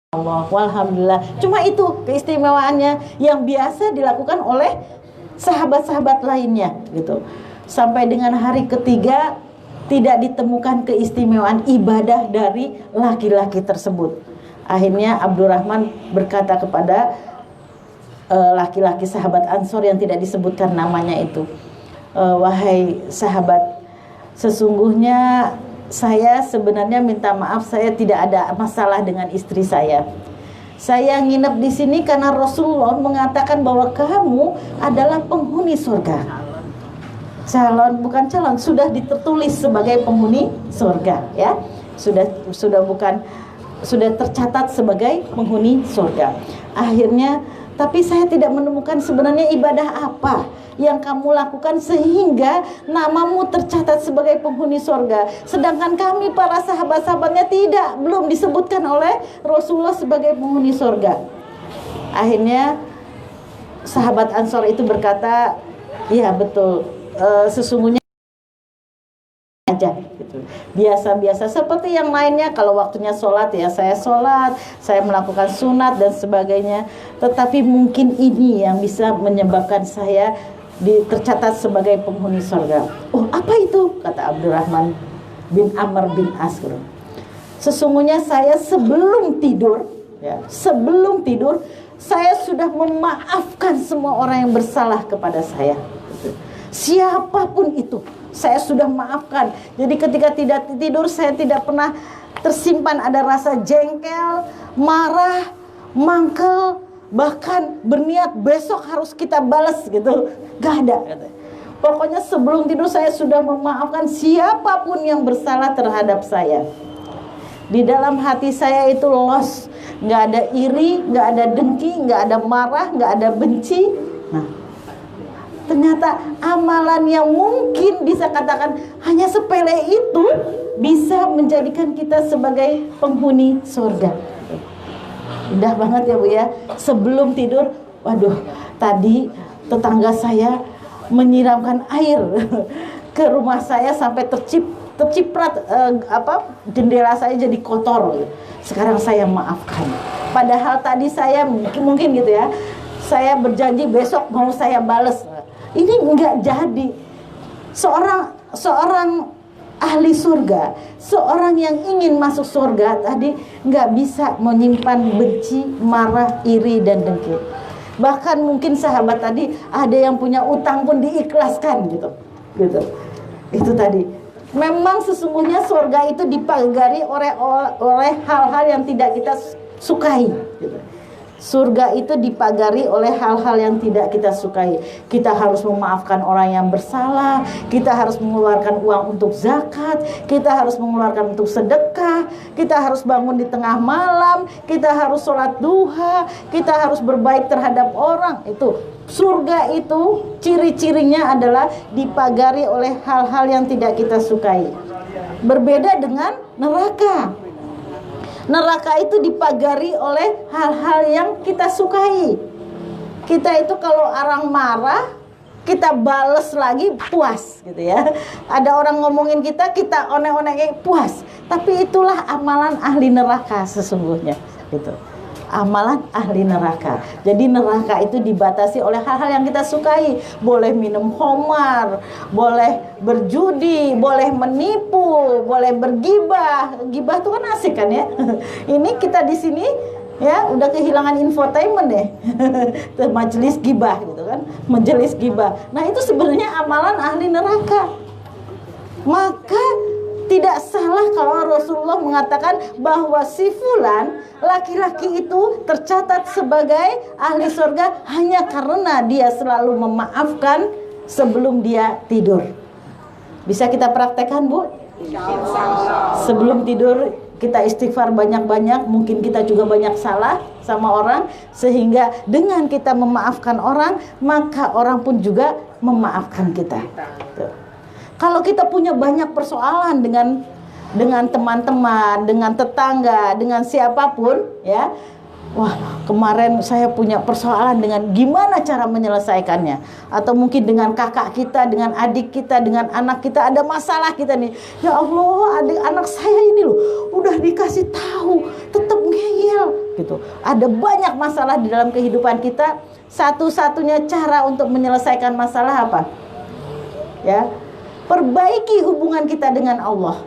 Allah, walhamdulillah. Cuma itu keistimewaannya yang biasa dilakukan oleh sahabat-sahabat lainnya gitu. Sampai dengan hari ketiga tidak ditemukan keistimewaan ibadah dari laki-laki tersebut. Akhirnya Abdurrahman berkata kepada laki-laki sahabat Ansor yang tidak disebutkan namanya itu, wahai sahabat, sesungguhnya saya sebenarnya minta maaf, saya tidak ada masalah dengan istri saya. Saya nginep di sini karena Rasulullah mengatakan bahwa kamu adalah penghuni surga. Calon, bukan calon, sudah ditertulis sebagai penghuni surga, ya. Sudah tercatat sebagai penghuni surga. Akhirnya, tapi saya tidak menemukan sebenarnya ibadah apa yang kamu lakukan sehingga namamu tercatat sebagai penghuni surga, sedangkan kami para sahabat-sahabatnya belum disebutkan oleh Rasulullah sebagai penghuni surga. Akhirnya sahabat Ansor itu berkata, ya betul, sesungguhnya aja gitu. Biasa-biasa seperti yang lainnya, kalau waktunya sholat ya saya sholat, saya melakukan sunat dan sebagainya, tetapi mungkin ini yang bisa menyebabkan saya tercatat sebagai penghuni surga. Oh, apa itu? Kata Abdurrahman bin Amr bin As. Sesungguhnya saya sebelum tidur saya sudah memaafkan semua orang yang bersalah kepada saya. Siapapun itu, saya sudah maafkan. Jadi ketika tidak tidur, saya tidak pernah tersimpan ada rasa jengkel, marah, mangkel, bahkan berniat besok harus kita balas gitu. Gak ada. Pokoknya sebelum tidur saya sudah memaafkan siapapun yang bersalah terhadap saya. Di dalam hati saya itu los, gak ada iri, gak ada dengki, gak ada marah, gak ada benci. Nah, ternyata amalan yang mungkin bisa katakan hanya sepele itu bisa menjadikan kita sebagai penghuni surga. Indah banget ya Bu ya. Sebelum tidur, waduh, tadi tetangga saya menyiramkan air ke rumah saya sampai terciprat jendela saya jadi kotor. Sekarang saya maafkan. Padahal tadi saya mungkin gitu ya, saya berjanji besok mau saya bales. Ini enggak jadi. Seorang ahli surga, seorang yang ingin masuk surga tadi nggak bisa menyimpan benci, marah, iri dan dengki. Bahkan mungkin sahabat tadi ada yang punya utang pun diikhlaskan gitu. Itu tadi. Memang sesungguhnya surga itu dipagari oleh hal-hal yang tidak kita sukai gitu. Surga itu dipagari oleh hal-hal yang tidak kita sukai. Kita harus memaafkan orang yang bersalah, kita harus mengeluarkan uang untuk zakat, kita harus mengeluarkan untuk sedekah, kita harus bangun di tengah malam, kita harus sholat duha, kita harus berbaik terhadap orang. Itu surga itu ciri-cirinya adalah dipagari oleh hal-hal yang tidak kita sukai. Berbeda dengan neraka. Neraka itu dipagari oleh hal-hal yang kita sukai. Kita itu kalau orang marah, kita bales lagi puas gitu ya. Ada orang ngomongin kita onek-onek puas. Tapi itulah amalan ahli neraka sesungguhnya gitu. Amalan ahli neraka. Jadi neraka itu dibatasi oleh hal-hal yang kita sukai. Boleh minum khamar, boleh berjudi, boleh menipu, boleh bergibah. Gibah itu kan asik kan ya. Ini kita di sini ya udah kehilangan infotainment deh. Majelis gibah gitu kan. Majelis gibah. Nah, itu sebenarnya amalan ahli neraka. Maka tidak salah kalau Rasulullah mengatakan bahwa si fulan laki-laki itu tercatat sebagai ahli surga hanya karena dia selalu memaafkan sebelum dia tidur. Bisa kita praktekkan Bu? Sebelum tidur kita istighfar banyak-banyak, mungkin kita juga banyak salah sama orang, sehingga dengan kita memaafkan orang, maka orang pun juga memaafkan kita. Kalau kita punya banyak persoalan dengan teman-teman, dengan tetangga, dengan siapapun, ya, Wah, kemarin saya punya persoalan dengan gimana cara menyelesaikannya. Atau mungkin dengan kakak kita, dengan adik kita, dengan anak kita ada masalah kita nih. Ya Allah, anak saya ini loh udah dikasih tahu tetap ngeyel gitu. Ada banyak masalah di dalam kehidupan kita. Satu-satunya cara untuk menyelesaikan masalah apa? Ya, perbaiki hubungan kita dengan Allah.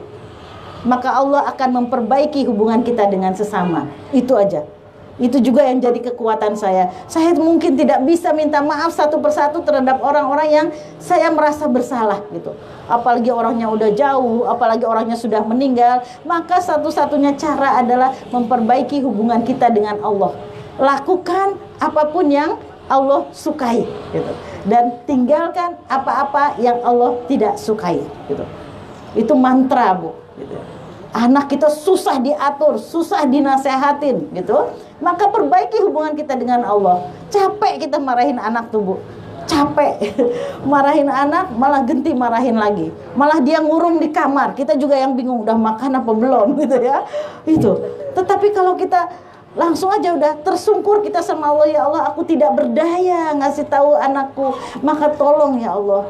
Maka Allah akan memperbaiki hubungan kita dengan sesama. Itu aja. Itu juga yang jadi kekuatan saya. Saya mungkin tidak bisa minta maaf satu persatu terhadap orang-orang yang saya merasa bersalah gitu. Apalagi orangnya udah jauh, apalagi orangnya sudah meninggal. Maka satu-satunya cara adalah memperbaiki hubungan kita dengan Allah. Lakukan apapun yang Allah sukai gitu. Dan tinggalkan apa-apa yang Allah tidak sukai gitu. Itu mantra, Bu gitu. Anak kita susah diatur, susah dinasehatin gitu. Maka perbaiki hubungan kita dengan Allah. Capek kita marahin anak tuh, Bu. Capek marahin anak, malah genti marahin lagi. Malah dia ngurung di kamar. Kita juga yang bingung udah makan apa belum gitu ya. Itu. Tetapi kalau kita langsung aja udah tersungkur kita sama Allah, ya Allah, aku tidak berdaya ngasih tahu anakku, maka tolong ya Allah.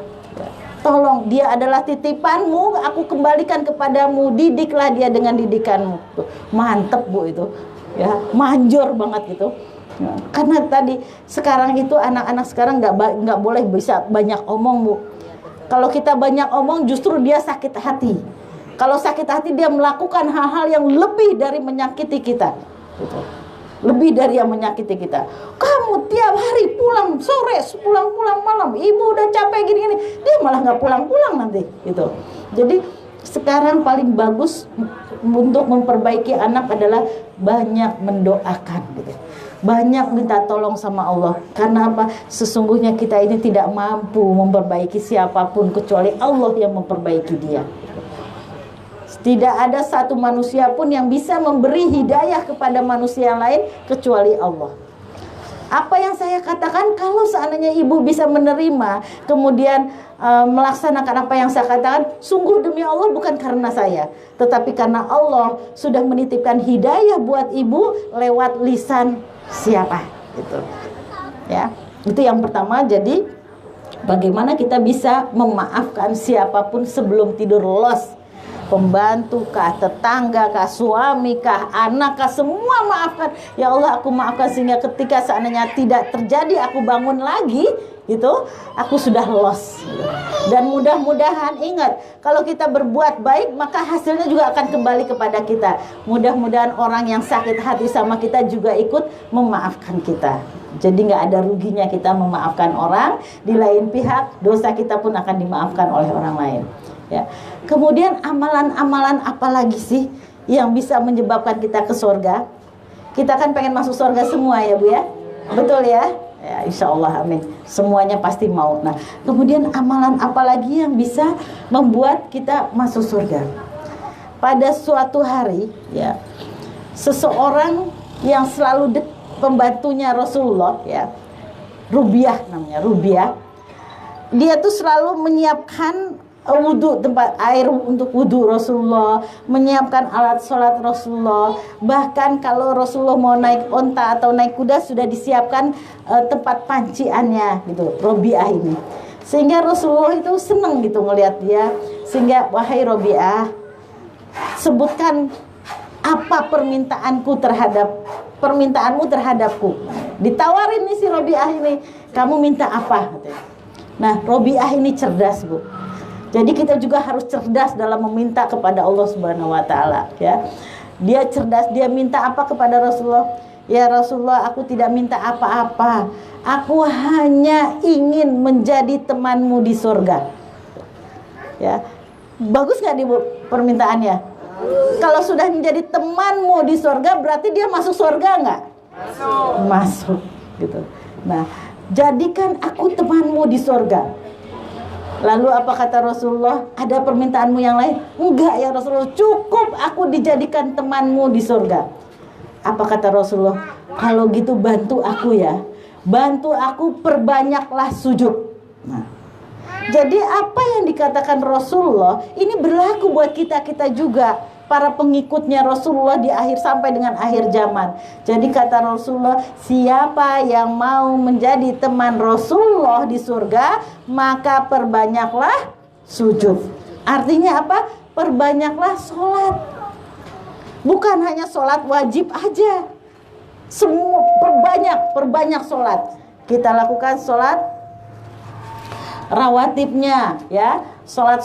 Tolong, dia adalah titipanmu, aku kembalikan kepadamu, didiklah dia dengan didikanmu. Mantep, Bu, itu ya, manjur banget gitu ya. Karena tadi sekarang itu anak-anak sekarang nggak boleh bisa banyak omong, Bu. Kalau kita banyak omong justru dia sakit hati. Kalau sakit hati dia melakukan hal-hal yang lebih dari menyakiti kita gitu. Lebih dari yang menyakiti kita. Kamu tiap hari pulang sore, pulang malam, ibu udah capek gini-gini, dia malah nggak pulang-pulang nanti gitu. Jadi sekarang paling bagus untuk memperbaiki anak adalah banyak mendoakan gitu. Banyak minta tolong sama Allah. Karena apa? Sesungguhnya kita ini tidak mampu memperbaiki siapapun kecuali Allah yang memperbaiki dia. Tidak ada satu manusia pun yang bisa memberi hidayah kepada manusia lain kecuali Allah. Apa yang saya katakan, kalau seandainya ibu bisa menerima, kemudian melaksanakan apa yang saya katakan, sungguh demi Allah bukan karena saya, tetapi karena Allah sudah menitipkan hidayah buat ibu lewat lisan siapa gitu. Ya, itu yang pertama. Jadi bagaimana kita bisa memaafkan siapapun sebelum tidur, los. Pembantu kah, tetangga kah, suami kah, anak kah, semua maafkan. Ya Allah, aku maafkan sehingga ketika seandainya tidak terjadi aku bangun lagi gitu, aku sudah los. Dan mudah-mudahan ingat, kalau kita berbuat baik maka hasilnya juga akan kembali kepada kita. Mudah-mudahan orang yang sakit hati sama kita juga ikut memaafkan kita. Jadi nggak ada ruginya kita memaafkan orang. Di lain pihak dosa kita pun akan dimaafkan oleh orang lain ya. Kemudian amalan-amalan apa lagi sih yang bisa menyebabkan kita ke surga? Kita kan pengen masuk surga semua ya, Bu ya. Betul ya? Ya, insya Allah, amin. Semuanya pasti mau. Nah, kemudian amalan apa lagi yang bisa membuat kita masuk surga? Pada suatu hari ya, seseorang yang selalu pembantunya Rasulullah ya, Rubiah namanya, Rubiah. Dia tuh selalu menyiapkan wudhu, tempat air untuk wudhu Rasulullah, menyiapkan alat sholat Rasulullah. Bahkan kalau Rasulullah mau naik onta atau naik kuda sudah disiapkan tempat panciannya gitu, Robiah ini. Sehingga Rasulullah itu senang gitu ngelihat dia. Sehingga, wahai Robiah, sebutkan apa permintaanmu terhadapku. Ditawarin nih si Robiah ini, kamu minta apa? Nah, Robiah ini cerdas, Bu. Jadi kita juga harus cerdas dalam meminta kepada Allah Subhanahu wa taala ya. Dia cerdas, dia minta apa kepada Rasulullah? Ya Rasulullah, aku tidak minta apa-apa. Aku hanya ingin menjadi temanmu di surga. Ya. Bagus nggak di permintaannya? Kalau sudah menjadi temanmu di surga, berarti dia masuk surga nggak? Masuk gitu. Nah, jadikan aku temanmu di surga. Lalu apa kata Rasulullah? Ada permintaanmu yang lain? Enggak ya Rasulullah, cukup aku dijadikan temanmu di surga. Apa kata Rasulullah? Kalau gitu bantu aku ya. Bantu aku, perbanyaklah sujud. Nah, jadi apa yang dikatakan Rasulullah ini berlaku buat kita juga. para pengikutnya Rasulullah di akhir sampai dengan akhir zaman. Jadi kata Rasulullah, siapa yang mau menjadi teman Rasulullah di surga, maka perbanyaklah sujud. Artinya apa? Perbanyaklah sholat. Bukan hanya sholat wajib aja, semua perbanyak sholat. Kita lakukan sholat rawatibnya, ya, sholat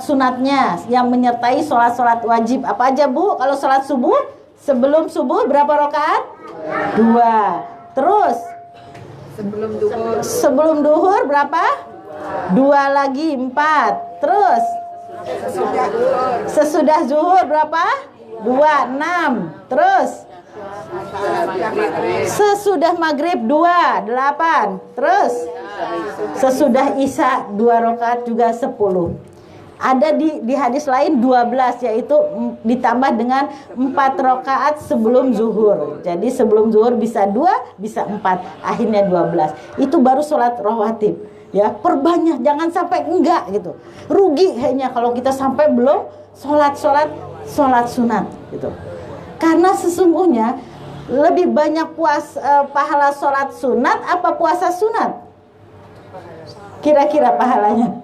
sunatnya yang menyertai sholat wajib. Apa aja Bu? Kalau sholat subuh, sebelum subuh berapa rakaat? 2. Terus sebelum duhur berapa? 2 lagi, 4. Terus sesudah zuhur berapa? 2, 6. Terus sesudah maghrib 2, 8. Terus sesudah isya 2 rakaat juga 10. Ada di hadis lain 12, yaitu ditambah dengan 4 rakaat sebelum zuhur. Jadi sebelum zuhur bisa 2, bisa 4, akhirnya 12. Itu baru sholat rawatib. Ya, perbanyak, jangan sampai enggak gitu. Rugi hanya kalau kita sampai belum sholat sunat gitu. Karena sesungguhnya lebih banyak pahala sholat sunat apa puasa sunat? Kira-kira pahalanya?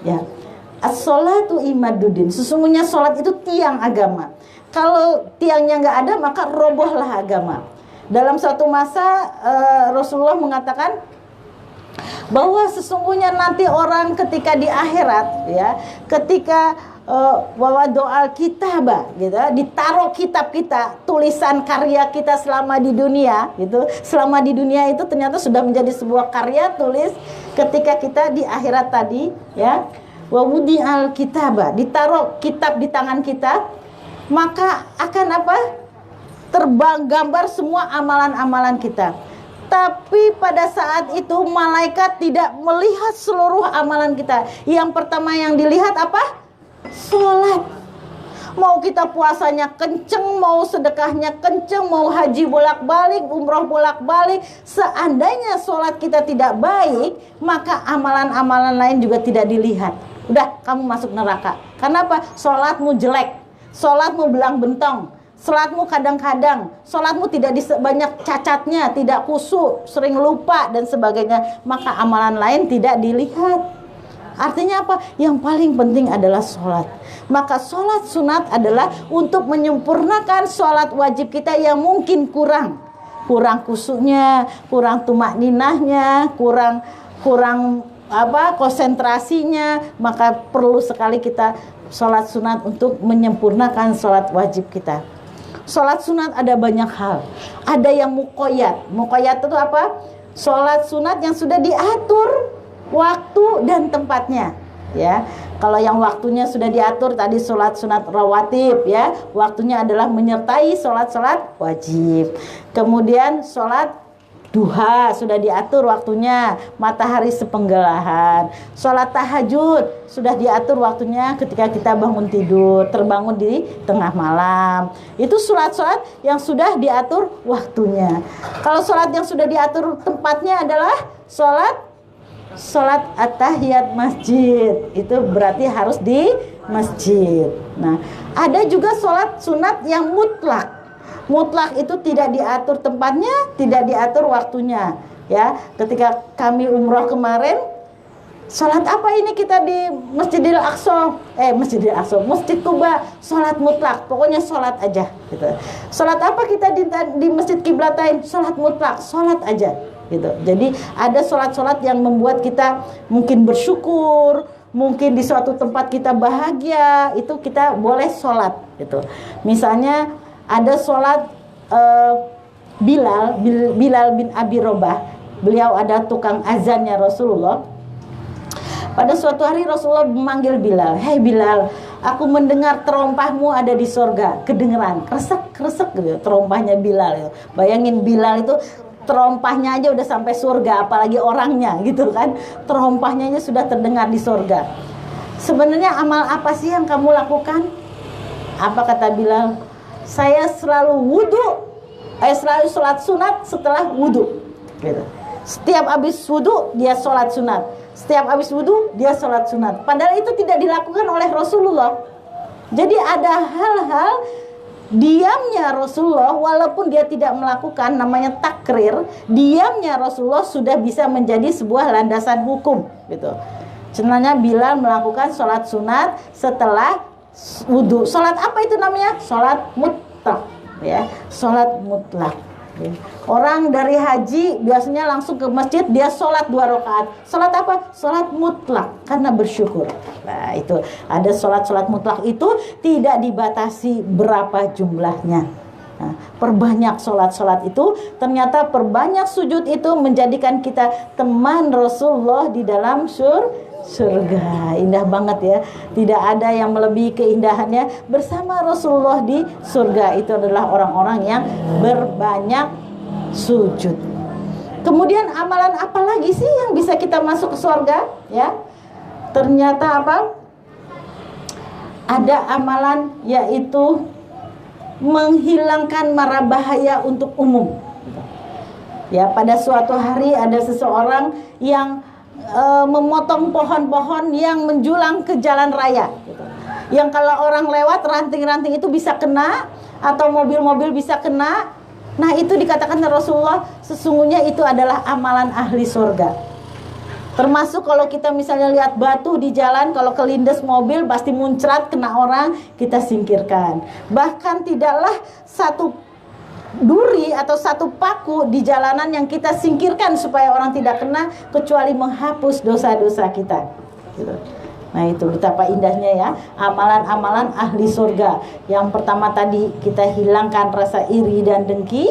Ya, as-sholatu imaduddin. Sesungguhnya sholat itu tiang agama. Kalau tiangnya nggak ada, maka robohlah agama. Dalam suatu masa Rasulullah mengatakan bahwa sesungguhnya nanti orang ketika di akhirat, ya, ketika bahwa doa kitabah gitu, ditaruh kitab kita, tulisan karya kita selama di dunia gitu. Selama di dunia itu ternyata sudah menjadi sebuah karya tulis. Ketika kita di akhirat tadi, ya, wa wudi'al kitabah, ditaruh kitab di tangan kita, maka akan apa? Terbang gambar semua amalan-amalan kita. Tapi pada saat itu malaikat tidak melihat seluruh amalan kita. Yang pertama yang dilihat apa? Sholat. Mau kita puasanya kenceng, mau sedekahnya kenceng, mau haji bolak-balik, umroh bolak-balik, seandainya sholat kita tidak baik, maka amalan-amalan lain juga tidak dilihat. Udah, kamu masuk neraka. Karena apa? Sholatmu jelek, sholatmu belang bentong, sholatmu kadang-kadang, sholatmu tidak banyak cacatnya, tidak khusyuk, sering lupa dan sebagainya, maka amalan lain tidak dilihat. Artinya apa? Yang paling penting adalah sholat. Maka sholat sunat adalah untuk menyempurnakan sholat wajib kita yang mungkin kurang khusyuknya, kurang tumak ninahnya, kurang konsentrasinya. Maka perlu sekali kita sholat sunat untuk menyempurnakan sholat wajib kita. Sholat sunat ada banyak hal. Ada yang muqayyad. Muqayyad itu apa? Sholat sunat yang sudah diatur waktu dan tempatnya, ya. Kalau yang waktunya sudah diatur tadi sholat sunat rawatib, ya, waktunya adalah menyertai sholat wajib. Kemudian sholat duha sudah diatur waktunya, matahari sepenggelahan. Sholat tahajud sudah diatur waktunya ketika kita bangun tidur, terbangun di tengah malam. Itu sholat yang sudah diatur waktunya. Kalau sholat yang sudah diatur tempatnya adalah sholat at-tahiyat masjid, itu berarti harus di masjid. Nah, ada juga sholat sunat yang mutlak. Mutlak itu tidak diatur tempatnya, tidak diatur waktunya. Ya, ketika kami umroh kemarin, sholat apa ini kita di Masjid Kuba, sholat mutlak, pokoknya sholat aja. Gitu. Sholat apa kita di Masjid Qiblatain, sholat mutlak, sholat aja. Gitu. Jadi ada sholat-sholat yang membuat kita mungkin bersyukur, mungkin di suatu tempat kita bahagia, itu kita boleh sholat gitu. Misalnya ada sholat Bilal bin Abi Robah, beliau ada tukang azannya Rasulullah. Pada suatu hari Rasulullah memanggil Bilal, "Hei Bilal, aku mendengar terompahmu ada di sorga." Kedengeran, kresek gitu, terompahnya Bilal. Bayangin Bilal itu terompahnya aja udah sampai surga, apalagi orangnya gitu kan. Terompahnya aja sudah terdengar di surga. Sebenarnya amal apa sih yang kamu lakukan? Apa kata Bilal? Saya selalu selalu sholat sunat setelah wudu gitu. Setiap habis wudu dia sholat sunat, setiap habis wudu dia sholat sunat. Padahal itu tidak dilakukan oleh Rasulullah. Jadi ada hal-hal diamnya Rasulullah, walaupun dia tidak melakukan, namanya takrir, diamnya Rasulullah sudah bisa menjadi sebuah landasan hukum gitu. Contohnya Bilal melakukan sholat sunat setelah wudhu. Sholat apa itu namanya? Sholat mutlak, ya, sholat mutlak. Orang dari haji biasanya langsung ke masjid, dia sholat 2 rakaat. Sholat apa? Sholat mutlak, karena bersyukur. Nah itu ada sholat mutlak, itu tidak dibatasi berapa jumlahnya. Nah, perbanyak sholat itu, ternyata perbanyak sujud itu menjadikan kita teman Rasulullah di dalam surga. Indah banget ya. Tidak ada yang melebihi keindahannya bersama Rasulullah di surga. Itu adalah orang-orang yang berbanyak sujud. Kemudian amalan apa lagi sih yang bisa kita masuk ke surga? Ya, ternyata apa? Ada amalan, yaitu menghilangkan mara bahaya untuk umum. Ya, pada suatu hari ada seseorang yang memotong pohon-pohon yang menjulang ke jalan raya gitu. Yang kalau orang lewat, ranting-ranting itu bisa kena, atau mobil-mobil bisa kena. Nah itu dikatakan Rasulullah, sesungguhnya itu adalah amalan ahli surga. Termasuk kalau kita misalnya lihat batu di jalan, kalau kelindes mobil pasti muncrat kena orang, kita singkirkan. Bahkan tidaklah satu duri atau satu paku di jalanan yang kita singkirkan supaya orang tidak kena, kecuali menghapus dosa-dosa kita gitu. Nah itu betapa indahnya ya amalan-amalan ahli surga. Yang pertama tadi kita hilangkan rasa iri dan dengki.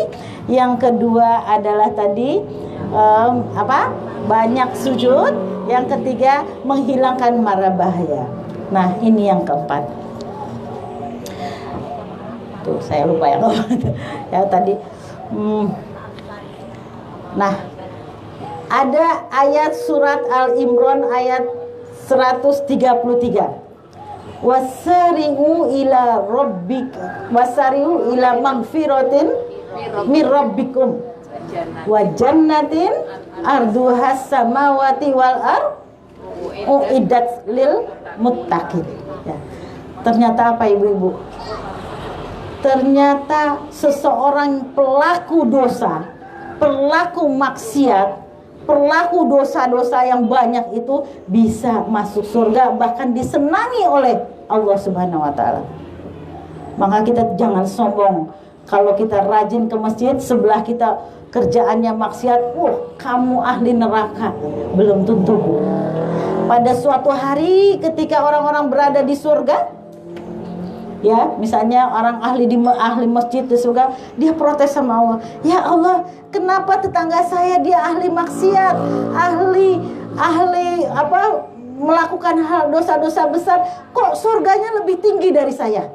Yang kedua adalah tadi banyak sujud. Yang ketiga menghilangkan mara bahaya. Nah ini yang keempat. Tuh saya lupa ya ya tadi. Nah ada ayat surat Al-Imran ayat 133. Wasari'u ila rabbika wasari'u ila magfiratin mir rabbikum wa jannatin arduhas samawati wal ard uiddat lil muttaqin. Ya. Ternyata apa ibu-ibu? Ternyata seseorang pelaku dosa, pelaku maksiat, pelaku dosa-dosa yang banyak itu bisa masuk surga, bahkan disenangi oleh Allah Subhanahu wa taala. Maka kita jangan sombong. Kalau kita rajin ke masjid, sebelah kita kerjaannya maksiat, kamu ahli neraka. Belum tentu. Pada suatu hari ketika orang-orang berada di surga, ya, misalnya orang ahli masjid di surga, dia protes sama Allah. Ya Allah, kenapa tetangga saya dia ahli maksiat, ahli melakukan hal dosa-dosa besar, kok surganya lebih tinggi dari saya?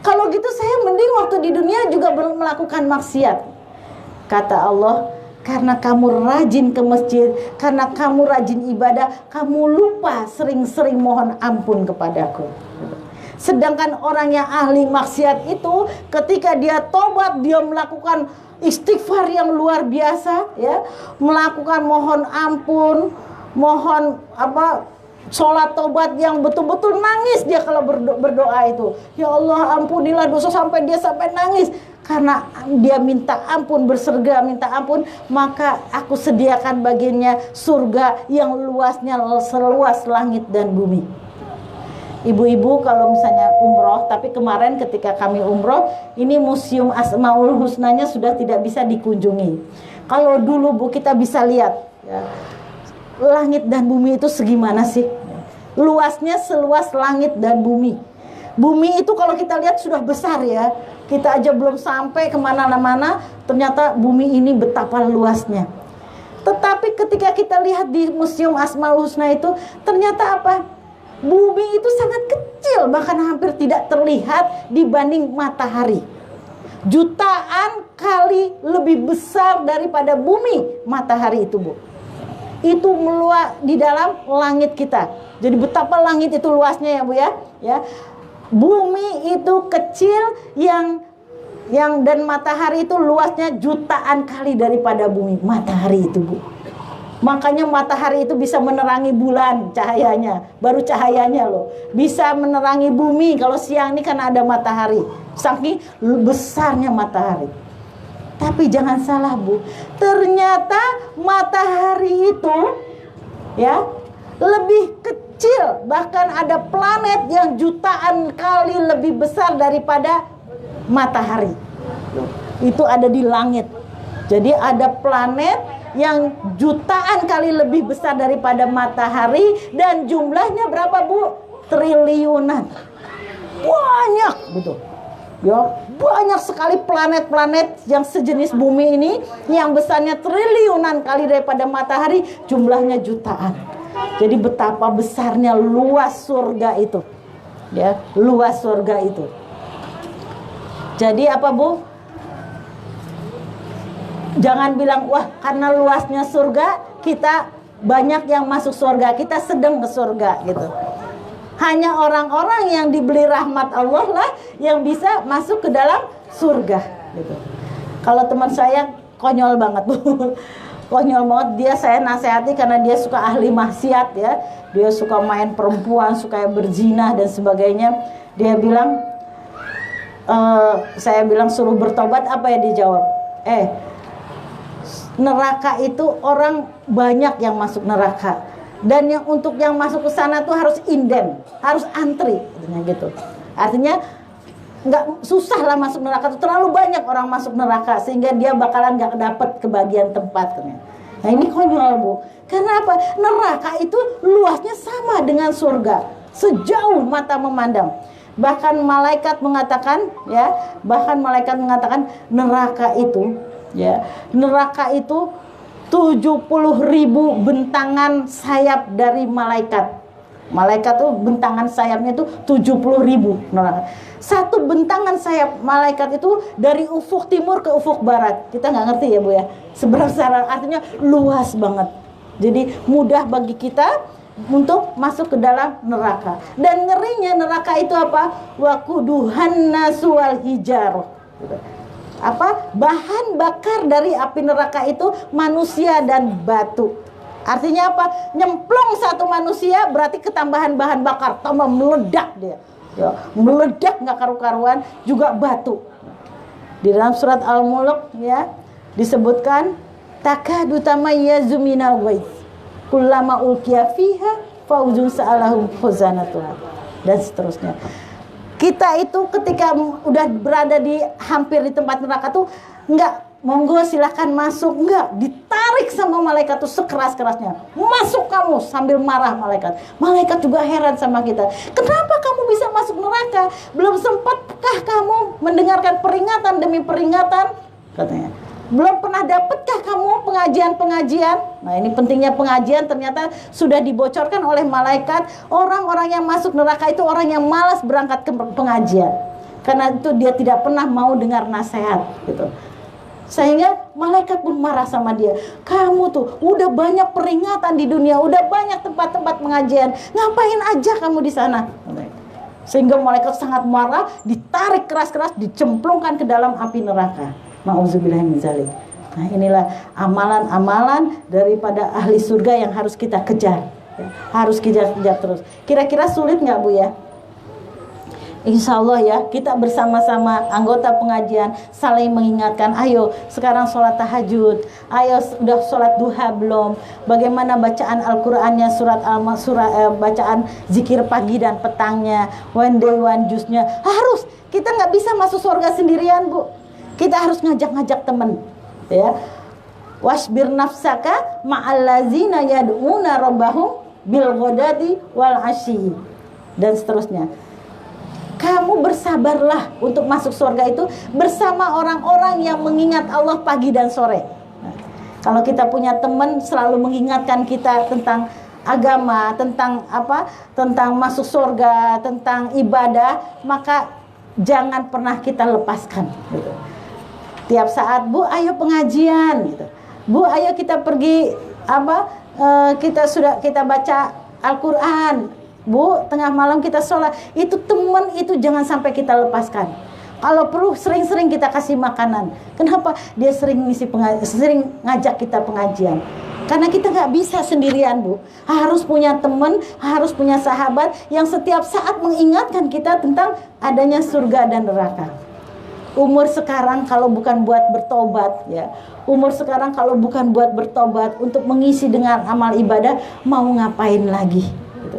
Kalau gitu saya mending waktu di dunia juga melakukan maksiat. Kata Allah, karena kamu rajin ke masjid, karena kamu rajin ibadah, kamu lupa sering-sering mohon ampun kepadaku. Sedangkan orang yang ahli maksiat itu ketika dia tobat, dia melakukan istighfar yang luar biasa, ya, melakukan mohon ampun, mohon sholat tobat yang betul-betul nangis dia kalau berdoa itu. Ya Allah, ampunilah dosa, sampai nangis karena dia minta ampun, berserga minta ampun, maka aku sediakan baginya surga yang luasnya seluas langit dan bumi. Ibu-ibu kalau misalnya umroh, tapi kemarin ketika kami umroh, ini museum Asmaul Husnanya sudah tidak bisa dikunjungi. Kalau dulu Bu kita bisa lihat ya, langit dan bumi itu segimana sih? Luasnya seluas langit dan bumi. Bumi itu kalau kita lihat sudah besar ya. Kita aja belum sampai kemana-mana, ternyata bumi ini betapa luasnya. Tetapi ketika kita lihat di museum Asmaul Husna itu, ternyata apa? Bumi itu sangat kecil, bahkan hampir tidak terlihat dibanding matahari. Jutaan kali lebih besar daripada bumi matahari itu, Bu. Itu meluas di dalam langit kita. Jadi betapa langit itu luasnya ya, Bu ya. Ya. Bumi itu kecil yang dan matahari itu luasnya jutaan kali daripada bumi matahari itu, Bu. Makanya matahari itu bisa menerangi bulan cahayanya, baru cahayanya loh. Bisa menerangi bumi kalau siang ini karena ada matahari. Saking besarnya matahari. Tapi jangan salah Bu, ternyata matahari itu ya lebih kecil. Bahkan ada planet yang jutaan kali lebih besar daripada matahari. Itu ada di langit. Jadi ada planet yang jutaan kali lebih besar daripada matahari, dan jumlahnya berapa Bu? Triliunan. Banyak betul. Ya, banyak sekali planet-planet yang sejenis bumi ini yang besarnya triliunan kali daripada matahari, jumlahnya jutaan. Jadi betapa besarnya luas surga itu. Ya, luas surga itu. Jadi apa Bu? Jangan bilang, wah karena luasnya surga kita banyak yang masuk surga, kita sedang ke surga gitu. Hanya orang-orang yang diberi rahmat Allah lah yang bisa masuk ke dalam surga gitu. Kalau teman saya konyol banget Bu. Konyol banget, dia saya nasihati karena dia suka ahli maksiat ya. Dia suka main perempuan, suka berzina dan sebagainya. Dia bilang, saya bilang suruh bertobat, apa ya dijawab? Neraka itu orang banyak yang masuk neraka, dan yang untuk yang masuk ke sana tuh harus inden, harus antri gitu. Artinya nggak susah lah masuk neraka, tuh terlalu banyak orang masuk neraka sehingga dia bakalan nggak dapet kebagian tempatnya. Nah ini konyol Bu, karena apa? Neraka itu luasnya sama dengan surga, sejauh mata memandang. Bahkan malaikat mengatakan ya, neraka itu ya, neraka itu 70.000 bentangan sayap dari malaikat. Malaikat tuh bentangan sayapnya itu 70.000 neraka. Satu bentangan sayap malaikat itu dari ufuk timur ke ufuk barat. Kita nggak ngerti ya Bu ya, seberapa, artinya luas banget. Jadi mudah bagi kita untuk masuk ke dalam neraka. Dan ngerinya neraka itu apa? Waquduhan nasu wal hijarah. Apa? Bahan bakar dari api neraka itu manusia dan batu. Artinya apa? Nyemplung satu manusia berarti ketambahan bahan bakar, tambah meledak dia. Ya, meledak nggak karu-karuan, juga batu. Di dalam surat Al-Mulk ya disebutkan takadu tamayyazu minal ghaiz kullama ulqiya fiha fauzun sa'alahum khazanatuha, dan seterusnya. Kita itu ketika udah berada di hampir di tempat neraka tuh enggak, monggo silakan masuk, enggak, ditarik sama malaikat tuh sekeras-kerasnya. Masuk kamu, sambil marah malaikat. Malaikat juga heran sama kita. Kenapa kamu bisa masuk neraka? Belum sempatkah kamu mendengarkan peringatan demi peringatan? Katanya. Belum pernah dapatkah kamu pengajian-pengajian? Nah ini pentingnya pengajian, ternyata sudah dibocorkan oleh malaikat. Orang-orang yang masuk neraka itu orang yang malas berangkat ke pengajian, karena itu dia tidak pernah mau dengar nasihat gitu. Sehingga malaikat pun marah sama dia. Kamu tuh udah banyak peringatan di dunia, udah banyak tempat-tempat pengajian, ngapain aja kamu di sana? Sehingga malaikat sangat marah, ditarik keras-keras, dicemplungkan ke dalam api neraka. Ma'udzubillahi min dzalik. Nah inilah amalan-amalan daripada ahli surga yang harus kita kejar ya. Harus kejar-kejar terus. Kira-kira sulit nggak Bu ya? Insya Allah ya, kita bersama-sama anggota pengajian saling mengingatkan. Ayo sekarang sholat tahajud, ayo udah sholat duha belum? Bagaimana bacaan Al-Qur'annya, bacaan zikir pagi dan petangnya, one day one juice-nya. Harus, kita nggak bisa masuk surga sendirian Bu. Kita harus ngajak-ngajak teman ya. Wasbir nafsaka ma'allazina yad'una rabbahum bil ghadati wal asyi, dan seterusnya. Kamu bersabarlah untuk masuk surga itu bersama orang-orang yang mengingat Allah pagi dan sore. Nah, kalau kita punya teman selalu mengingatkan kita tentang agama, tentang apa? Tentang masuk surga, tentang ibadah, maka jangan pernah kita lepaskan gitu. Tiap saat, Bu, ayo pengajian gitu. Bu, ayo kita pergi apa? Kita baca Al-Qur'an. Bu, tengah malam kita sholat. Itu teman itu jangan sampai kita lepaskan. Kalau perlu sering-sering kita kasih makanan. Kenapa? Dia sering ngajak kita pengajian. Karena kita nggak bisa sendirian, Bu. Harus punya teman, harus punya sahabat yang setiap saat mengingatkan kita tentang adanya surga dan neraka. Umur sekarang kalau bukan buat bertobat, ya. Umur sekarang kalau bukan buat bertobat untuk mengisi dengan amal ibadah, mau ngapain lagi? Gitu.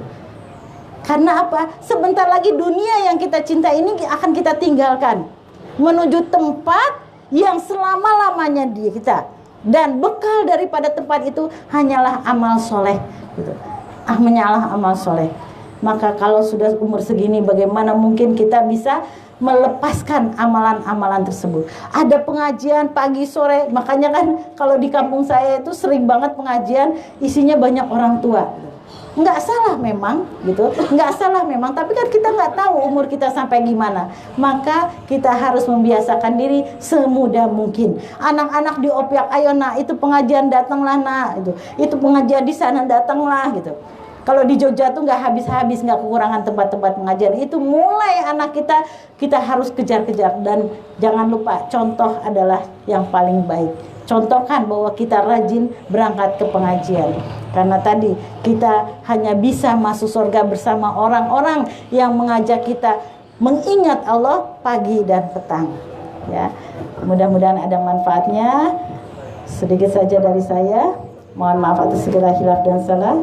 Karena apa? Sebentar lagi dunia yang kita cinta ini akan kita tinggalkan, menuju tempat yang selama-lamanya di kita. Dan bekal daripada tempat itu hanyalah amal soleh, gitu. Hanyalah amal soleh. Maka kalau sudah umur segini, bagaimana mungkin kita bisa melepaskan amalan-amalan tersebut? Ada pengajian pagi sore, makanya kan kalau di kampung saya itu sering banget pengajian, isinya banyak orang tua. Nggak salah memang, gitu. Nggak salah memang, tapi kan kita nggak tahu umur kita sampai gimana. Maka kita harus membiasakan diri semudah mungkin. Anak-anak diopiak, ayo nak, itu pengajian datanglah nak, itu pengajian di sana datanglah, gitu. Kalau di Jogja tuh nggak habis-habis, nggak kekurangan tempat-tempat pengajian. Itu mulai anak kita harus kejar-kejar. Dan jangan lupa, contoh adalah yang paling baik. Contohkan bahwa kita rajin berangkat ke pengajian. Karena tadi kita hanya bisa masuk surga bersama orang-orang yang mengajak kita mengingat Allah pagi dan petang. Ya, mudah-mudahan ada manfaatnya. Sedikit saja dari saya. Mohon maaf atas segala khilaf dan salah.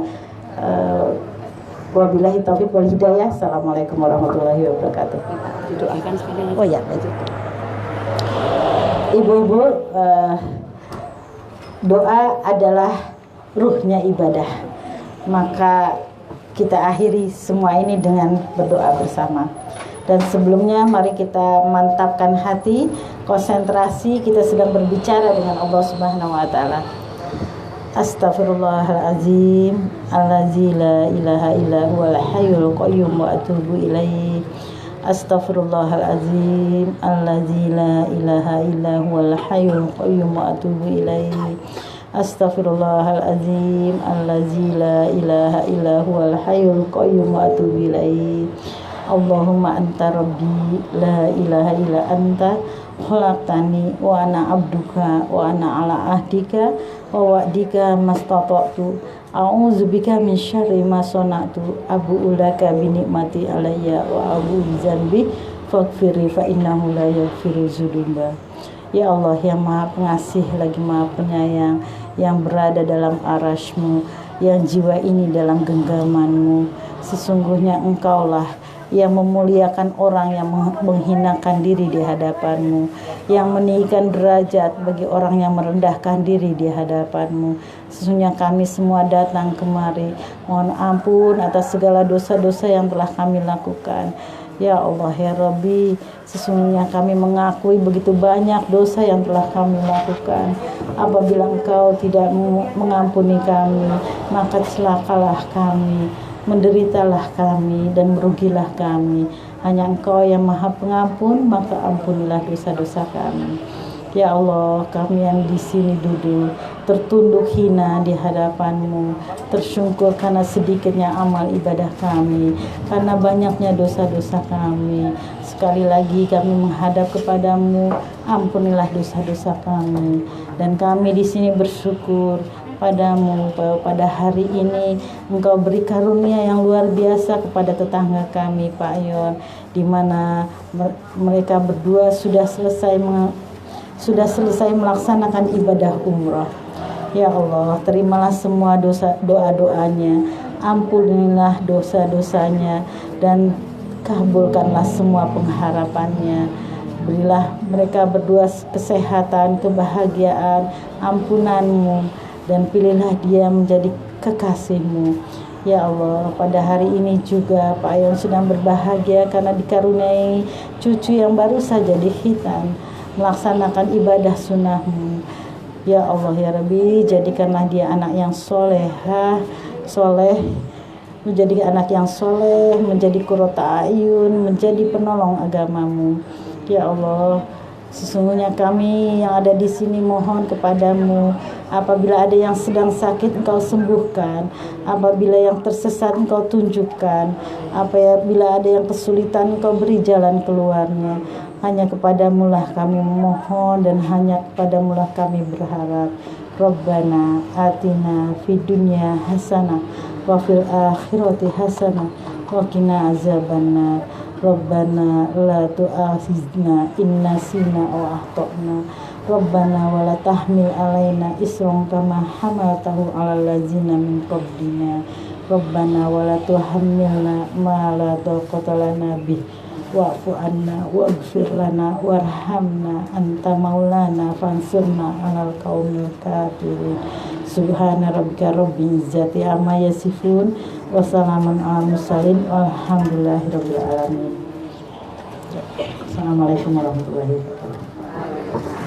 Wabillahi taufiq wal hidayah. Assalamualaikum warahmatullahi wabarakatuh. Didoakan sekali lagi. Oh ya, baik. Ibu-ibu, doa adalah ruhnya ibadah. Maka kita akhiri semua ini dengan berdoa bersama. Dan sebelumnya mari kita mantapkan hati, konsentrasi, kita sedang berbicara dengan Allah Subhanahu wa taala. Astaghfirullahalazim, allazi la ilaha illa huwal hayyul qayyum wa atubu ilaihi. Astaghfirullahalazim, allazi la ilaha illa huwal hayyul qayyum wa atubu ilaihi. Astaghfirullahalazim, allazi la ilaha illa huwal hayyul qayyum wa atubu ilaihi. Allahumma anta rabbi la ilaha illa anta khalaqtani wa ana abduka wa ana ala ahdika wa wa'dika mastata'tu a'udzubika min syarri ma sana'tu abu'u laka bi ni'mati alayya wa abu'u bi dzanbi faghfirli fa innahu la yaghfiru dzunuba. Ya Allah yang Maha Pengasih lagi Maha Penyayang, yang berada dalam arasy-Mu, yang jiwa ini dalam genggaman-Mu, sesungguhnya Engkaulah yang memuliakan orang yang menghinakan diri di hadapan-Mu, yang meninggikan derajat bagi orang yang merendahkan diri di hadapan-Mu. Sesungguhnya kami semua datang kemari mohon ampun atas segala dosa-dosa yang telah kami lakukan. Ya Allah ya Rabbi, sesungguhnya kami mengakui begitu banyak dosa yang telah kami lakukan. Apabila Engkau tidak mengampuni kami, maka celakalah kami, menderitalah kami, dan merugilah kami. Hanya Engkau yang Maha Pengampun, maka ampunilah dosa-dosa kami. Ya Allah, kami yang di sini duduk tertunduk hina di hadapan-Mu, tersungkur karena sedikitnya amal ibadah kami, karena banyaknya dosa-dosa kami. Sekali lagi kami menghadap kepadamu, ampunilah dosa-dosa kami. Dan kami di sini bersyukur padamu bahwa pada hari ini Engkau beri karunia yang luar biasa kepada tetangga kami, Pak Yon, di mana mereka berdua sudah selesai melaksanakan ibadah umrah. Ya Allah, terimalah semua doa-doanya, ampunilah dosa-dosanya, dan kabulkanlah semua pengharapannya. Berilah mereka berdua kesehatan, kebahagiaan, ampunan-Mu, dan pilihlah dia menjadi kekasih-Mu. Ya Allah, pada hari ini juga Pak Yon sedang berbahagia karena dikaruniai cucu yang baru saja dihitan melaksanakan ibadah sunnah-Mu. Ya Allah ya Rabbi, jadikanlah dia anak yang soleh, menjadi anak yang soleh, menjadi qurrata ayun, menjadi penolong agama-Mu. Ya Allah, sesungguhnya kami yang ada di sini mohon kepadamu, apabila ada yang sedang sakit Engkau sembuhkan, apabila yang tersesat Engkau tunjukkan, apabila ada yang kesulitan Engkau beri jalan keluarnya. Hanya kepadamu lah kami memohon dan hanya kepadamu lah kami berharap. Rabbana atina fid dunya hasanah wa fil akhirati hasanah wa qina azabannar. Rabbana la tu'akhizna in nasina aw akhtana. Rabbana wa la tahmil alaina isran kama hamaltahu 'alal ladzina min qablina. Rabbana wa la tuhammilna ma la taqata lana bih wa'fu anna waghfir lana warhamna anta maulana fansurna 'alal qaumil kafirin. Subhana rabbika rabbil izzati amma yasifun wa salamun 'alal mursalin walhamdulillahirabbil alamin. Assalamualaikum warahmatullahi wabarakatuh.